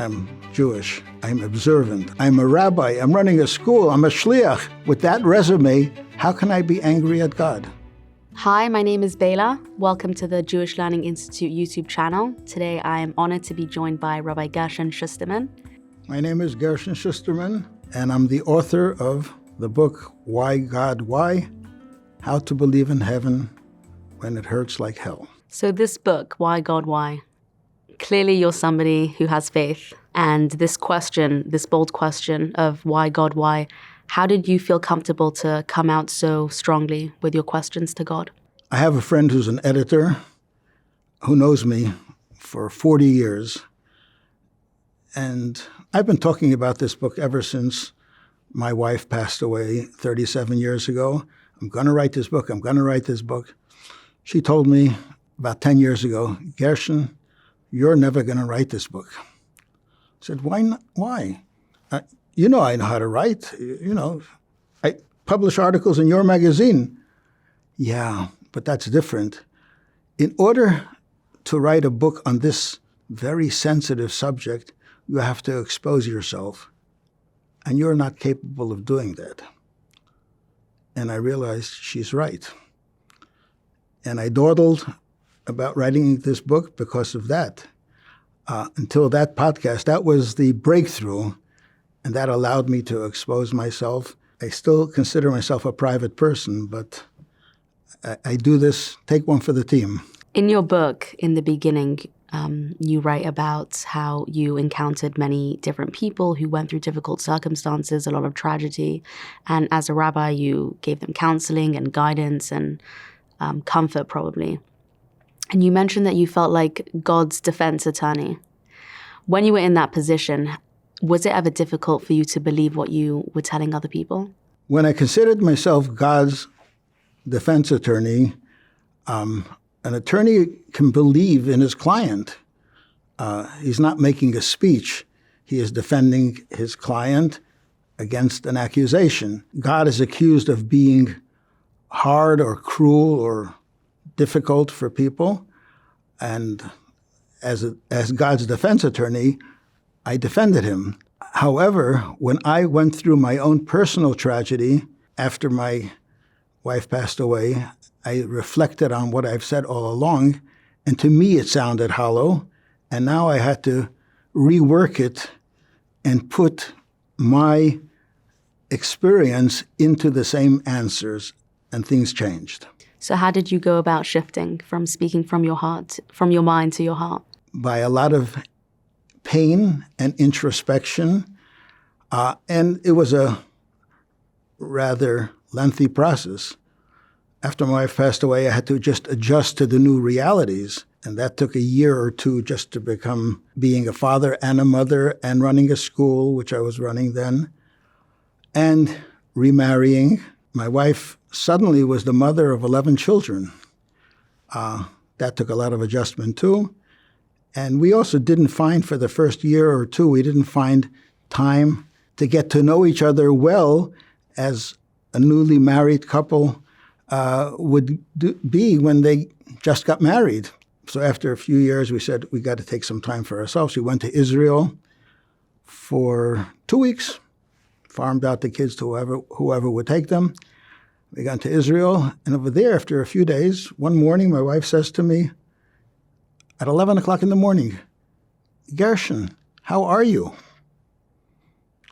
I'm Jewish, I'm observant, I'm a rabbi, I'm running a school, I'm a shliach. With that resume, how can I be angry at God? Hi, my name is Bela. Welcome to the Jewish Learning Institute YouTube channel. Today I am honored to be joined by Rabbi Gershon Schusterman. My name is Gershon Schusterman, and I'm the author of the book, Why God, Why? How to Believe in Heaven When It Hurts Like Hell. So this book, Why God, Why? Clearly you're somebody who has faith. And this question, this bold question of why God, why? How did you feel comfortable to come out so strongly with your questions to God? I have a friend who's an editor who knows me for 40 years. And I've been talking about this book ever since my wife passed away 37 years ago. I'm going to write this book. I'm going to write this book. She told me about 10 years ago, Gershon, you're never going to write this book. I said, why not? Why? You know I know how to write. I publish articles in your magazine. Yeah, but that's different. In order to write a book on this very sensitive subject, you have to expose yourself. And you're not capable of doing that. And I realized she's right. And I dawdled about writing this book because of that. Until that podcast, that was the breakthrough, and that allowed me to expose myself. I still consider myself a private person, but I do this, take one for the team. In your book, in the beginning, you write about how you encountered many different people who went through difficult circumstances, a lot of tragedy. And as a rabbi, you gave them counseling and guidance and comfort, probably. And you mentioned that you felt like God's defense attorney. When you were in that position, was it ever difficult for you to believe what you were telling other people? When I considered myself God's defense attorney, an attorney can believe in his client. He's not making a speech. He is defending his client against an accusation. God is accused of being hard or cruel or difficult for people. And as God's defense attorney, I defended him. However, when I went through my own personal tragedy after my wife passed away, I reflected on what I've said all along, and to me it sounded hollow, and now I had to rework it and put my experience into the same answers, and things changed. So how did you go about shifting from speaking from your heart, from your mind to your heart? By a lot of pain and introspection, and it was a rather lengthy process. After my wife passed away, I had to just adjust to the new realities. And that took a year or two just to become being a father and a mother and running a school, which I was running then, and remarrying. My wife suddenly was the mother of 11 children. That took a lot of adjustment too. And we also didn't find, for the first year or two, we didn't find time to get to know each other well as a newly married couple would be when they just got married. So after a few years, we said, we got to take some time for ourselves. We went to Israel for 2 weeks, farmed out the kids to whoever would take them. We got to Israel, and over there, after a few days, one morning, my wife says to me, at 11 o'clock in the morning, Gershon, how are you?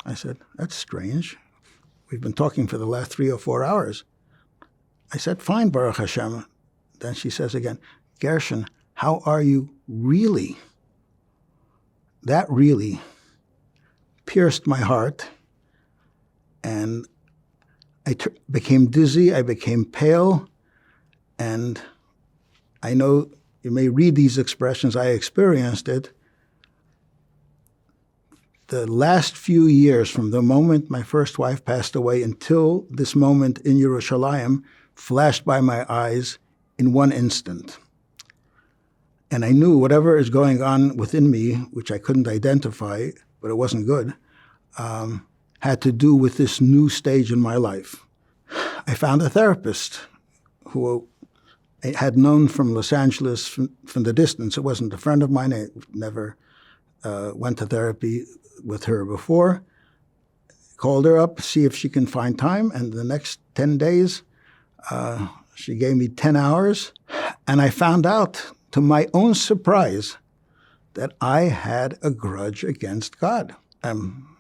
I said, that's strange. We've been talking for the last 3 or 4 hours. I said, fine, Baruch Hashem. Then she says again, Gershon, how are you really? That really pierced my heart, and I became dizzy, I became pale, and I know you may read these expressions, I experienced it. The last few years, from the moment my first wife passed away until this moment in Yerushalayim, flashed by my eyes in one instant. And I knew whatever is going on within me, which I couldn't identify, but it wasn't good, had to do with this new stage in my life. I found a therapist who I had known from Los Angeles from the distance. It wasn't a friend of mine. I never went to therapy with her before, called her up, see if she can find time, and the next 10 days, she gave me 10 hours, and I found out, to my own surprise, that I had a grudge against God. I'm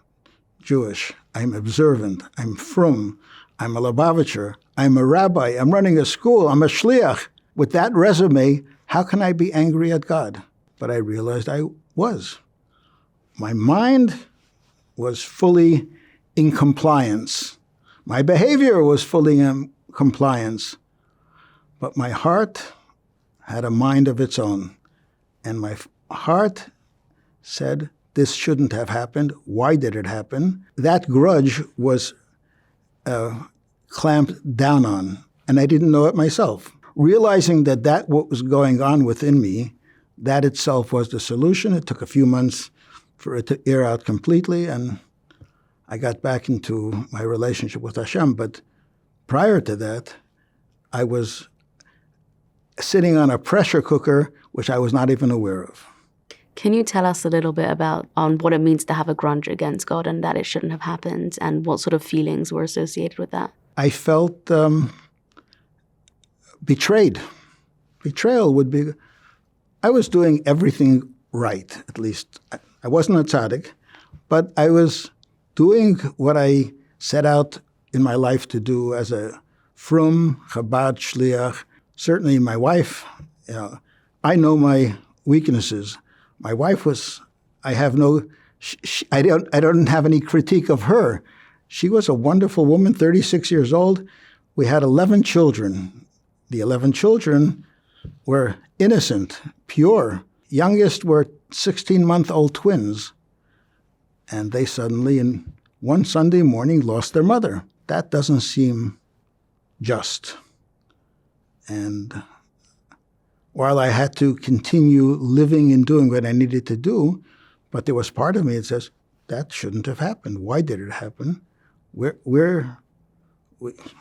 Jewish, I'm observant, I'm frum, I'm a Lubavitcher, I'm a rabbi, I'm running a school, I'm a shliach. With that resume, how can I be angry at God? But I realized I was. My mind was fully in compliance. My behavior was fully in compliance. But my heart had a mind of its own. And my heart said, this shouldn't have happened. Why did it happen? That grudge was clamped down on, and I didn't know it myself. Realizing that what was going on within me, that itself was the solution. It took a few months for it to air out completely, and I got back into my relationship with Hashem. But prior to that, I was sitting on a pressure cooker, which I was not even aware of. Can you tell us a little bit about what it means to have a grudge against God and that it shouldn't have happened, and what sort of feelings were associated with that? I felt betrayed. Betrayal would be, I was doing everything right, at least. I wasn't a tzaddik, but I was doing what I set out in my life to do as a frum, Chabad, shliach. Certainly my wife, I know my weaknesses. My wife was, I don't have any critique of her. She was a wonderful woman, 36 years old. We had 11 children. The 11 children were innocent, pure. Youngest were 16-month-old twins. And they suddenly, in one Sunday morning, lost their mother. That doesn't seem just. And while I had to continue living and doing what I needed to do, but there was part of me that says, that shouldn't have happened. Why did it happen? Where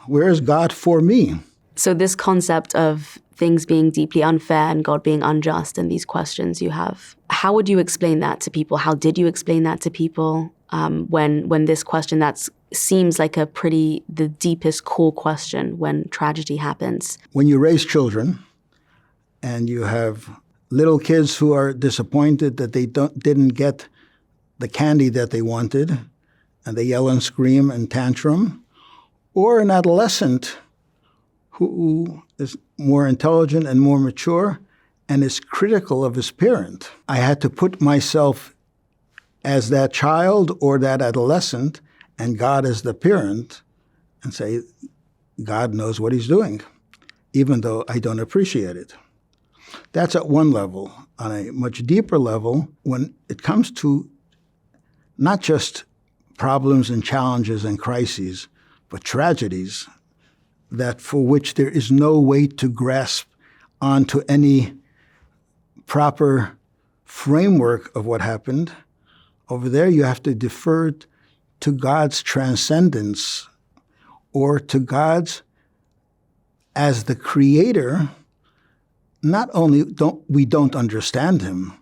is God for me? So this concept of things being deeply unfair and God being unjust and these questions you have, how would you explain that to people? How did you explain that to people when this question that seems like the deepest core question when tragedy happens? When you raise children and you have little kids who are disappointed that they didn't get the candy that they wanted, and they yell and scream and tantrum, or an adolescent who is more intelligent and more mature and is critical of his parent. I had to put myself as that child or that adolescent and God as the parent and say, God knows what he's doing, even though I don't appreciate it. That's at one level. On a much deeper level, when it comes to not just problems and challenges and crises, but tragedies that for which there is no way to grasp onto any proper framework of what happened, over there you have to defer to God's transcendence or to God's as the creator. Not only we don't understand him,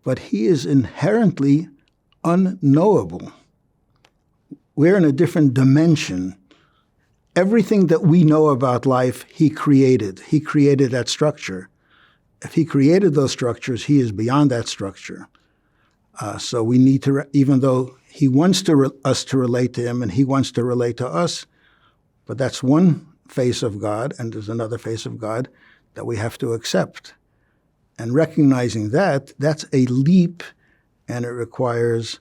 but he is inherently unknowable. We're in a different dimension. Everything that we know about life, he created. He created that structure. If he created those structures, he is beyond that structure. So we need to, even though he wants us to relate to him and he wants to relate to us, but that's one face of God, and there's another face of God that we have to accept. And recognizing that's a leap, and it requires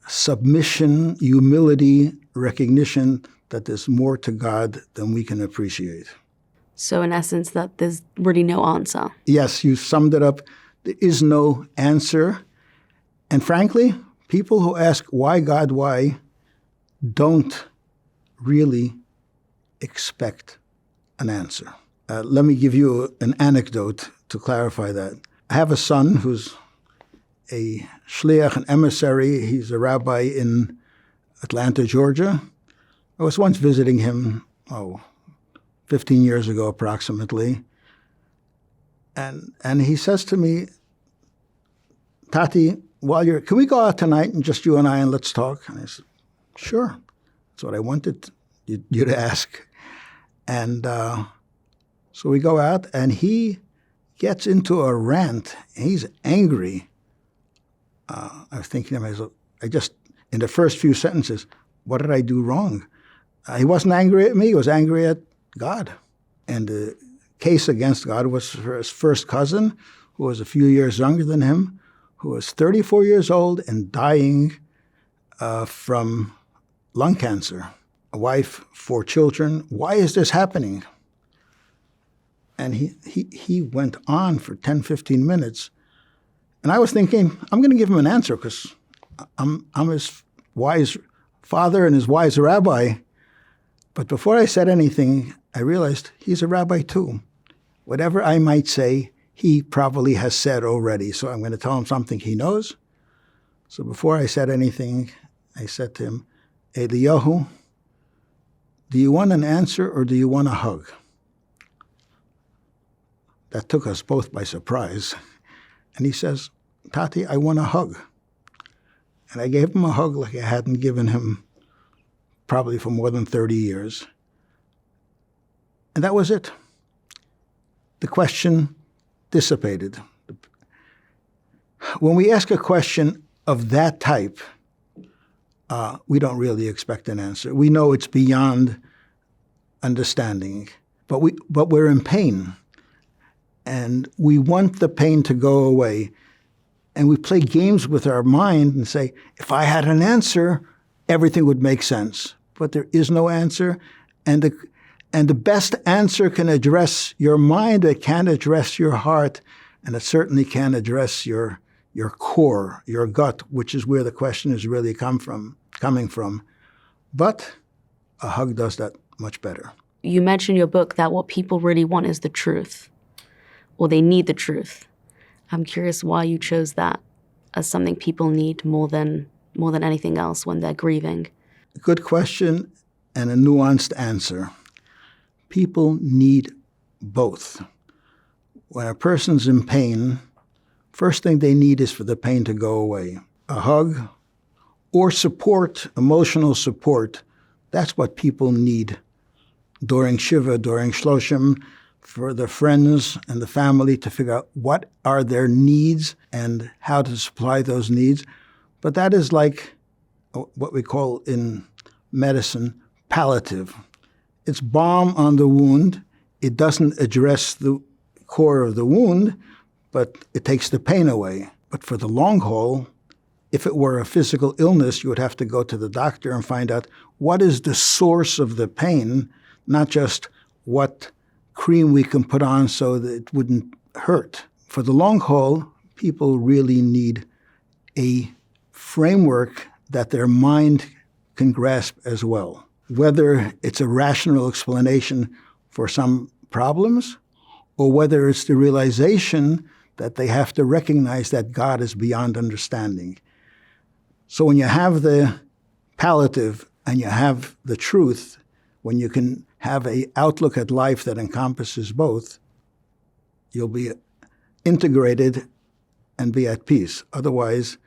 submission, humility, recognition that there's more to God than we can appreciate. So in essence, that there's really no answer. Yes, you summed it up. There is no answer. And frankly, people who ask, why God, why, don't really expect an answer. Let me give you an anecdote to clarify that. I have a son who's a shliach, an emissary. He's a rabbi in Atlanta, Georgia. I was once visiting him, 15 years ago approximately. And he says to me, Tati, can we go out tonight and just you and I and let's talk? And I said, sure. That's what I wanted you to ask. And so we go out, and he gets into a rant. He's angry. I was thinking to myself, in the first few sentences, what did I do wrong? He wasn't angry at me. He was angry at God. And the case against God was for his first cousin, who was a few years younger than him, who was 34 years old and dying from lung cancer. A wife, 4 children. Why is this happening? And he went on for 10, 15 minutes. And I was thinking, I'm going to give him an answer because I'm his wise father and his wise rabbi. But before I said anything, I realized he's a rabbi too. Whatever I might say, he probably has said already. So I'm going to tell him something he knows. So before I said anything, I said to him, Eliyahu, do you want an answer or do you want a hug? That took us both by surprise. And he says, Tati, I want a hug. And I gave him a hug like I hadn't given him probably for more than 30 years. And that was it. The question dissipated. When we ask a question of that type, we don't really expect an answer. We know it's beyond understanding, but we're in pain. And we want the pain to go away. And we play games with our mind and say, if I had an answer, everything would make sense. But there is no answer. And the best answer can address your mind. It can't address your heart. And it certainly can address your core, your gut, which is where the question is really coming from. But a hug does that much better. You mentioned in your book that what people really want is the truth, or they need the truth. I'm curious why you chose that as something people need more than anything else when they're grieving. Good question and a nuanced answer. People need both. When a person's in pain, first thing they need is for the pain to go away. A hug or support, emotional support, that's what people need during Shiva, during Shloshim, for the friends and the family to figure out what are their needs and how to supply those needs. But that is like what we call in medicine palliative. It's balm on the wound. It doesn't address the core of the wound, but it takes the pain away. But for the long haul, if it were a physical illness, you would have to go to the doctor and find out what is the source of the pain, not just what cream we can put on so that it wouldn't hurt. For the long haul, people really need a framework that their mind can grasp as well. Whether it's a rational explanation for some problems, or whether it's the realization that they have to recognize that God is beyond understanding. So when you have the palliative and you have the truth, when you can have an outlook at life that encompasses both, you'll be integrated and be at peace. Otherwise,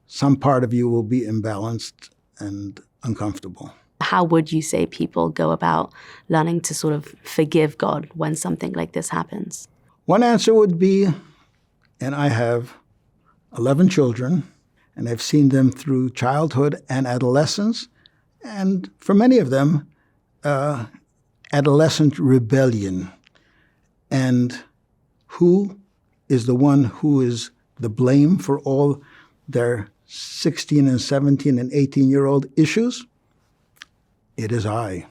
some part of you will be imbalanced and uncomfortable. How would you say people go about learning to sort of forgive God when something like this happens? One answer would be, and I have 11 children, and I've seen them through childhood and adolescence, and for many of them, adolescent rebellion. And who is the one who is the blame for all their 16 and 17 and 18-year-old issues? It is I.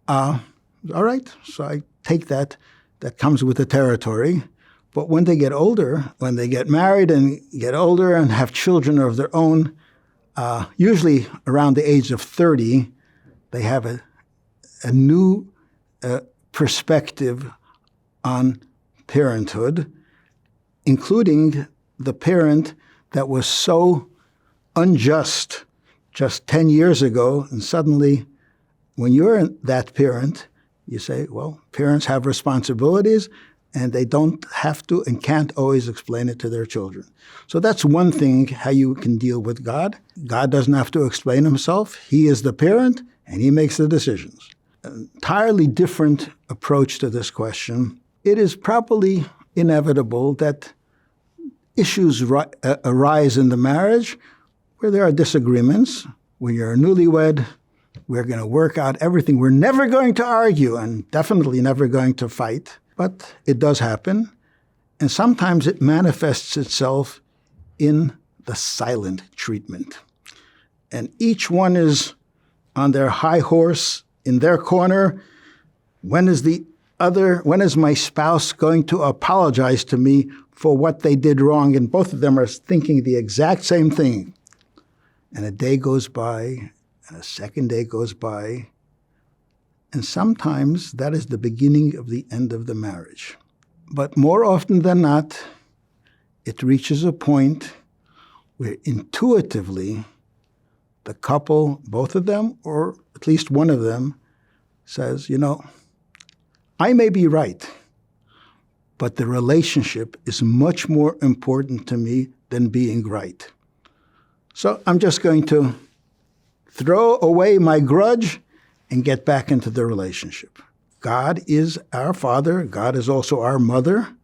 All right, so I take that. That comes with the territory. But when they get older, when they get married and get older and have children of their own, usually around the age of 30, they have a new perspective on parenthood, including the parent that was so unjust just 10 years ago. And suddenly, when you're that parent, you say, well, parents have responsibilities, and they don't have to and can't always explain it to their children. So that's one thing, how you can deal with God. God doesn't have to explain himself. He is the parent, and he makes the decisions. An entirely different approach to this question. It is probably inevitable that issues arise in the marriage where there are disagreements. When you're a newlywed, we're going to work out everything. We're never going to argue and definitely never going to fight. But it does happen. And sometimes it manifests itself in the silent treatment. And each one is on their high horse in their corner. When is my spouse going to apologize to me for what they did wrong? And both of them are thinking the exact same thing. And a day goes by, and a second day goes by, and sometimes that is the beginning of the end of the marriage. But more often than not, it reaches a point where intuitively the couple, both of them, or at least one of them, says, I may be right, but the relationship is much more important to me than being right. So I'm just going to throw away my grudge and get back into the relationship. God is our father. God is also our mother.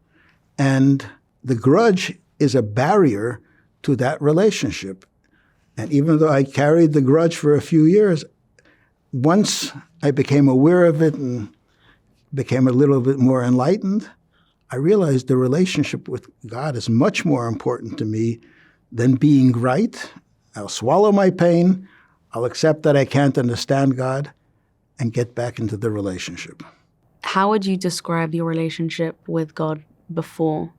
And the grudge is a barrier to that relationship. And even though I carried the grudge for a few years, once I became aware of it and became a little bit more enlightened, I realized the relationship with God is much more important to me than being right. I'll swallow my pain. I'll accept that I can't understand God and get back into the relationship. How would you describe your relationship with God before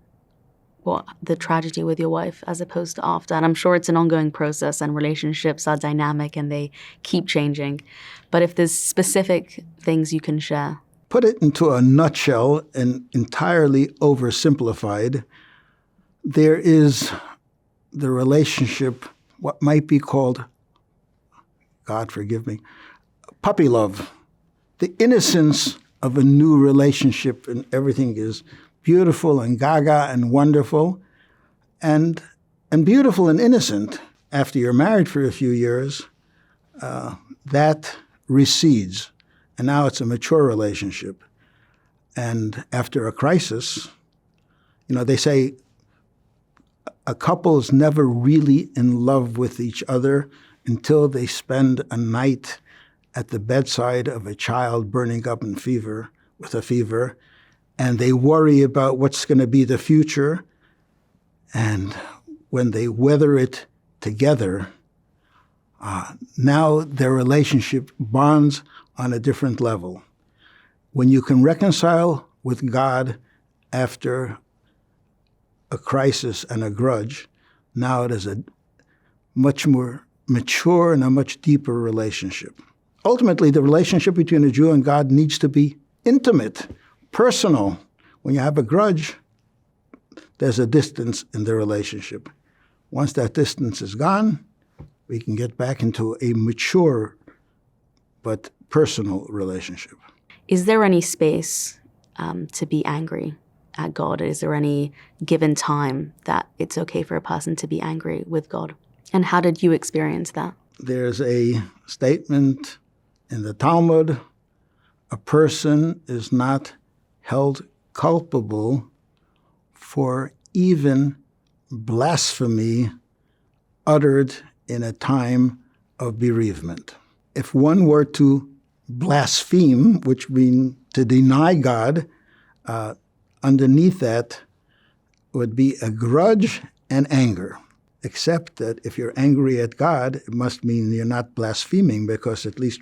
the tragedy with your wife as opposed to after? And I'm sure it's an ongoing process and relationships are dynamic and they keep changing. But if there's specific things you can share. Put it into a nutshell and entirely oversimplified, there is the relationship, what might be called, God forgive me, puppy love, the innocence of a new relationship, and everything is beautiful and gaga and wonderful and beautiful and innocent. After you're married for a few years, that recedes. And now it's a mature relationship. And after a crisis, they say a couple is never really in love with each other until they spend a night at the bedside of a child burning up with a fever, and they worry about what's going to be the future. And when they weather it together, now their relationship bonds on a different level. When you can reconcile with God after a crisis and a grudge, now it is a much more mature and a much deeper relationship. Ultimately, the relationship between a Jew and God needs to be intimate, personal. When you have a grudge, there's a distance in the relationship. Once that distance is gone, we can get back into a mature but personal relationship. Is there any space to be angry at God? Is there any given time that it's okay for a person to be angry with God? And how did you experience that? There's a statement in the Talmud, a person is not held culpable for even blasphemy uttered in a time of bereavement. If one were to blaspheme, which means to deny God, underneath that would be a grudge and anger. Except that if you're angry at God, it must mean you're not blaspheming, because at least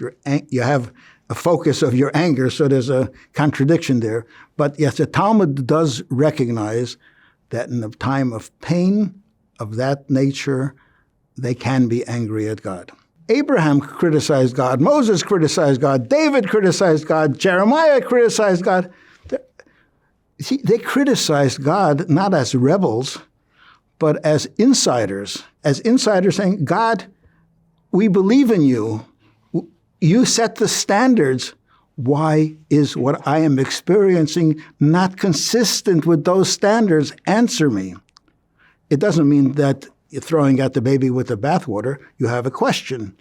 you have a focus of your anger, so there's a contradiction there. But yes, the Talmud does recognize that in a time of pain of that nature, they can be angry at God. Abraham criticized God, Moses criticized God, David criticized God, Jeremiah criticized God. They criticized God not as rebels, but as insiders saying, God, we believe in you. You set the standards. Why is what I am experiencing not consistent with those standards? Answer me. It doesn't mean that you're throwing out the baby with the bathwater. You have a question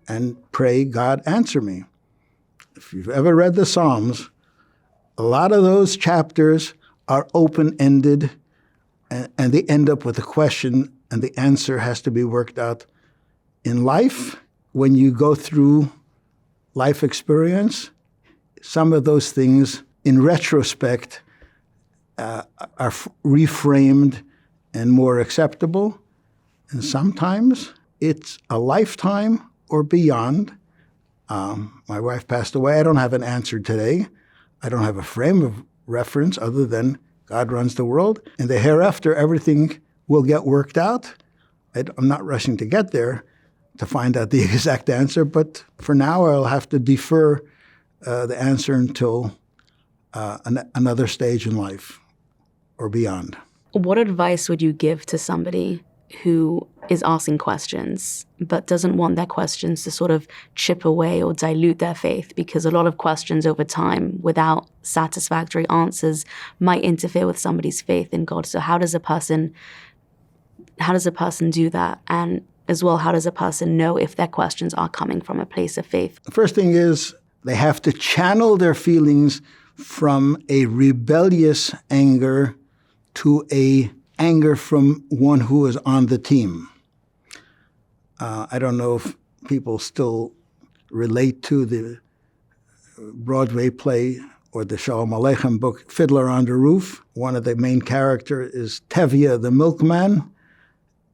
and pray, God, answer me. If you've ever read the Psalms, a lot of those chapters are open-ended and they end up with a question and the answer has to be worked out. In life, when you go through life experience, some of those things, in retrospect, are reframed and more acceptable. And sometimes it's a lifetime or beyond. My wife passed away. I don't have an answer today. I don't have a frame of reference other than God runs the world. And the hereafter, everything will get worked out. I'm not rushing to get there to find out the exact answer, but for now I'll have to defer the answer until another stage in life or beyond. What advice would you give to somebody who is asking questions but doesn't want their questions to sort of chip away or dilute their faith? Because a lot of questions over time without satisfactory answers might interfere with somebody's faith in God. So how does a person do that? And as well, how does a person know if their questions are coming from a place of faith? The first thing is they have to channel their feelings from a rebellious anger to a anger from one who is on the team. I don't know if people still relate to the Broadway play or the Shalom Aleichem book, Fiddler on the Roof. One of the main characters is Tevye, the milkman,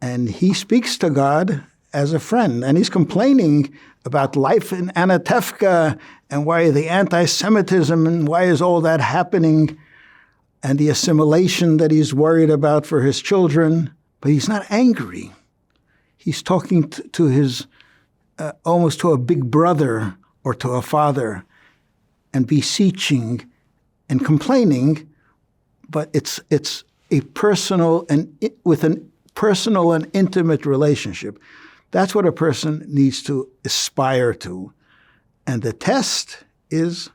and he speaks to God as a friend, and he's complaining about life in Anatevka and why the anti-Semitism and why is all that happening and the assimilation that he's worried about for his children. But he's not angry. He's talking to his, almost to a big brother or to a father and beseeching and complaining, but it's a personal and with an personal and intimate relationship. That's what a person needs to aspire to. And the test is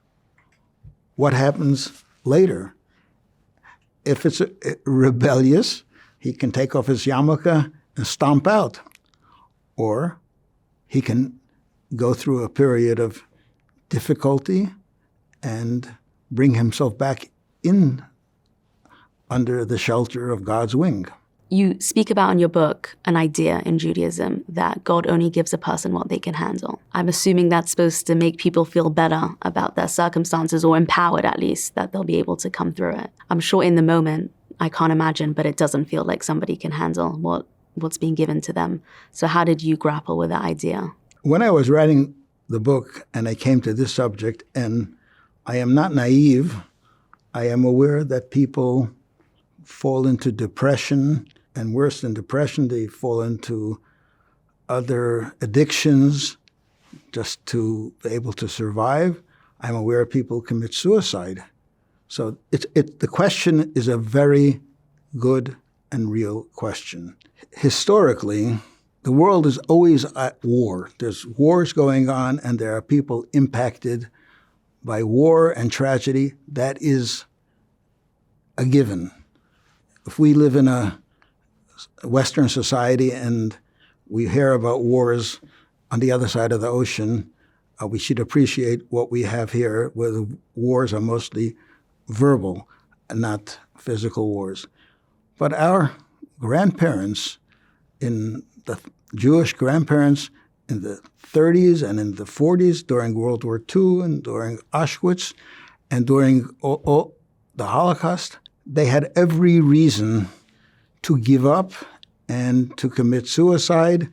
what happens later. If it's rebellious, he can take off his yarmulke and stomp out. Or he can go through a period of difficulty and bring himself back in under the shelter of God's wing. You speak about in your book an idea in Judaism that God only gives a person what they can handle. I'm assuming that's supposed to make people feel better about their circumstances, or empowered at least, that they'll be able to come through it. I'm sure in the moment, I can't imagine, but it doesn't feel like somebody can handle what's being given to them. So how did you grapple with that idea? When I was writing the book and I came to this subject, and I am not naive, I am aware that people fall into depression, and worse than depression, they fall into other addictions just to be able to survive. I'm aware people commit suicide. So the question is a very good and real question. Historically, the world is always at war. There's wars going on, and there are people impacted by war and tragedy. That is a given. If we live in a Western society and we hear about wars on the other side of the ocean, we should appreciate what we have here, where the wars are mostly verbal and not physical wars. But our grandparents, in the Jewish grandparents in the 30s and in the 40s, during World War II and during Auschwitz and during all the Holocaust, they had every reason to give up and to commit suicide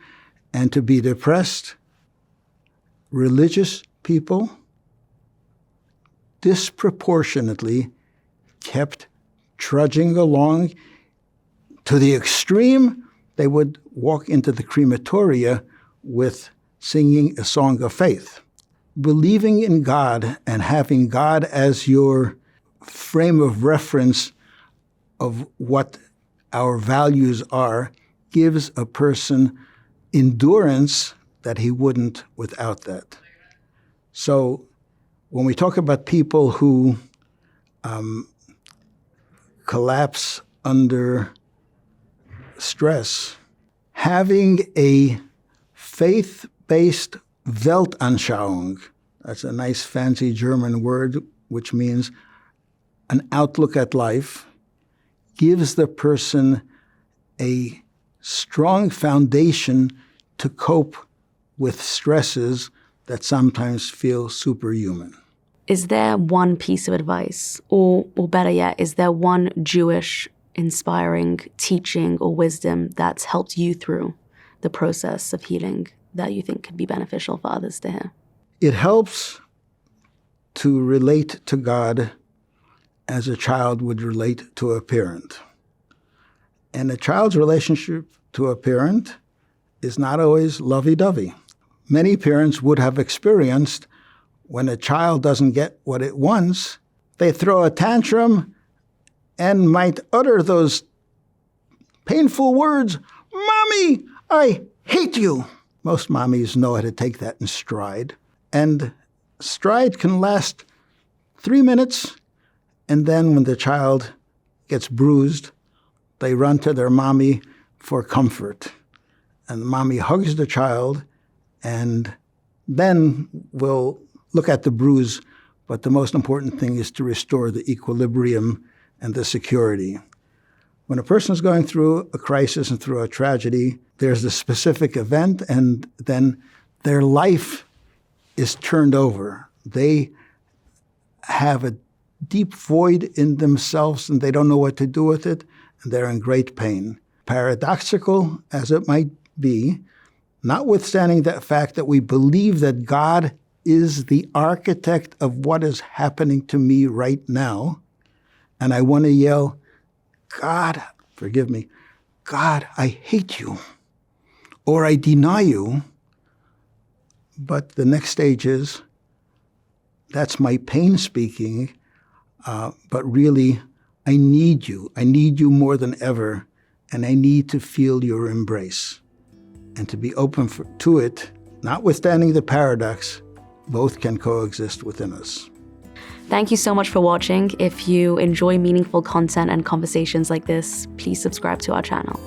and to be depressed. Religious people disproportionately kept trudging along to the extreme. They would walk into the crematoria with singing a song of faith. Believing in God and having God as your frame of reference of what our values are gives a person endurance that he wouldn't without that. So when we talk about people who collapse under stress, having a faith-based Weltanschauung, that's a nice fancy German word, which means an outlook at life, gives the person a strong foundation to cope with stresses that sometimes feel superhuman. Is there one piece of advice, or better yet, is there one Jewish inspiring teaching or wisdom that's helped you through the process of healing that you think could be beneficial for others to hear? It helps to relate to God as a child would relate to a parent. And a child's relationship to a parent is not always lovey-dovey. Many parents would have experienced when a child doesn't get what it wants, they throw a tantrum and might utter those painful words, "Mommy, I hate you." Most mommies know how to take that in stride. And stride can last 3 minutes, and then when the child gets bruised, they run to their mommy for comfort. And the mommy hugs the child and then will look at the bruise, but the most important thing is to restore the equilibrium and the security. When a person is going through a crisis and through a tragedy, there's a specific event, and then their life is turned over. They have a deep void in themselves, and they don't know what to do with it, and they're in great pain. Paradoxical as it might be, notwithstanding that fact that we believe that God is the architect of what is happening to me right now, and I want to yell, "God, forgive me, God, I hate you," or I deny you. But the next stage is, that's my pain speaking, but really, I need you. I need you more than ever, and I need to feel your embrace. And to be open to it, notwithstanding the paradox, both can coexist within us. Thank you so much for watching. If you enjoy meaningful content and conversations like this, please subscribe to our channel.